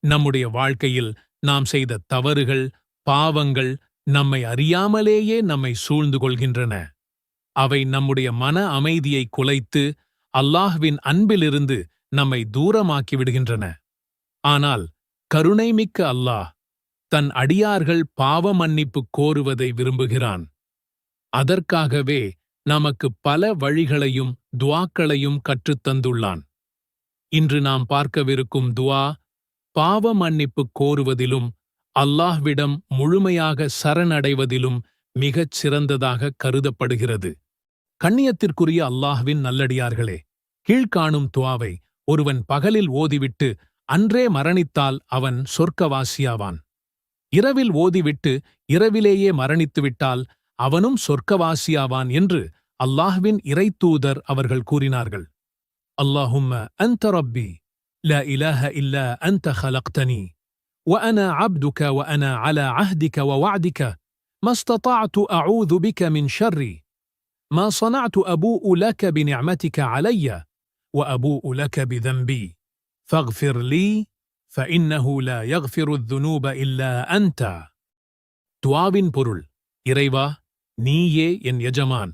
நம்முடைய வாழ்க்கையில் நாம் செய்த தவறுகள், பாவங்கள் நம்மை அறியாமலேயே நம்மை சூழ்ந்து கொள்கின்றன. அவை நம்முடைய மன அமைதியை குலைத்து அல்லாஹ்வின் அன்பிலிருந்து நம்மை தூரமாக்கி விடுகின்றன. ஆனால் கருணைமிக்க அல்லாஹ் தன் அடியார்கள் பாவ மன்னிப்பு கோருவதை விரும்புகிறான். அதற்காகவே நமக்கு பல வழிகளையும் துஆக்களையும் கற்றுத்தந்துள்ளான். இன்று நாம் பார்க்கவிருக்கும் துஆ பாவ மன்னிப்பு கோருவதிலும் அல்லாஹ்விடம் முழுமையாக சரணடைவதிலும் மிகச் சிறந்ததாக கருதப்படுகிறது. கண்ணியத்திற்குரிய அல்லாஹ்வின் நல்லடியார்களே, கீழ்காணும் துஆவை ஒருவன் பகலில் ஓதிவிட்டு அன்றே மரணித்தால் அவன் சொர்க்கவாசியாவான். இரவில் ஓதிவிட்டு இரவிலேயே மரணித்துவிட்டால் அவனும் சொர்க்கவாசியாவான் என்று அல்லாஹ்வின் இறைத்தூதர் அவர்கள் கூறினார்கள். அல்லாஹும்ம அன்த ரப்பி லா இலாஹ இல்லா அன்த خلقتني وأنا عبدك وأنا على عهدك ووعدك ما استطعت أعوذ بك من شر ما صنعت أبوء لك بنعمتك علي وأبوء لك بذنبي فاغفر لي فإنه لا يغفر الذنوب إلا أنت. துஆவின் பொருள்: இறைவா, நீயே என் எஜமான்.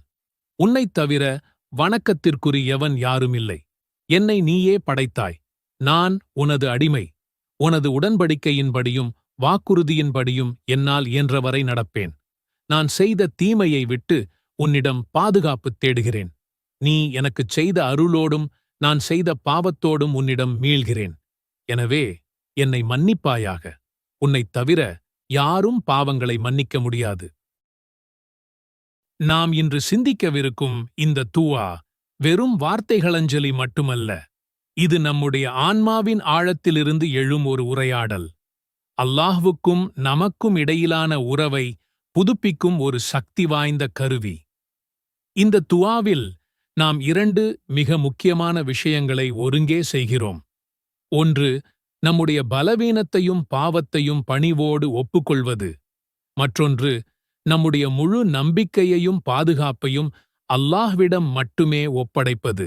உன்னைத் தவிர வணக்கத்திற்குரியவன் யாருமில்லை. என்னை நீயே படைத்தாய். நான் உனது அடிமை. உனது உடன்படிக்கையின்படியும் வாக்குறுதியின்படியும் என்னால் இயன்றவரை நடப்பேன். நான் செய்த தீமையை விட்டு உன்னிடம் பாதுகாப்பு தேடுகிறேன். நீ எனக்குச் செய்த அருளோடும் நான் செய்த பாவத்தோடும் உன்னிடம் மீள்கிறேன். எனவே என்னை மன்னிப்பாயாக. உன்னைத் தவிர யாரும் பாவங்களை மன்னிக்க முடியாது. நாம் இன்று சிந்திக்கவிருக்கும் இந்த துஆ வெறும் வார்த்தைகளஞ்சலி மட்டுமல்ல. இது நம்முடைய ஆன்மாவின் ஆழத்திலிருந்து எழும் ஒரு உரையாடல். அல்லாஹ்வுக்கும் நமக்கும் இடையிலான உறவை புதுப்பிக்கும் ஒரு சக்தி வாய்ந்த கருவி. இந்த துஆவில் நாம் இரண்டு மிக முக்கியமான விஷயங்களை ஒருங்கே செய்கிறோம். ஒன்று, நம்முடைய பலவீனத்தையும் பாவத்தையும் பணிவோடு ஒப்புக்கொள்வது. மற்றொன்று, நம்முடைய முழு நம்பிக்கையையும் பாதுகாப்பையும் அல்லாஹ்விடம் மட்டுமே ஒப்படைப்பது.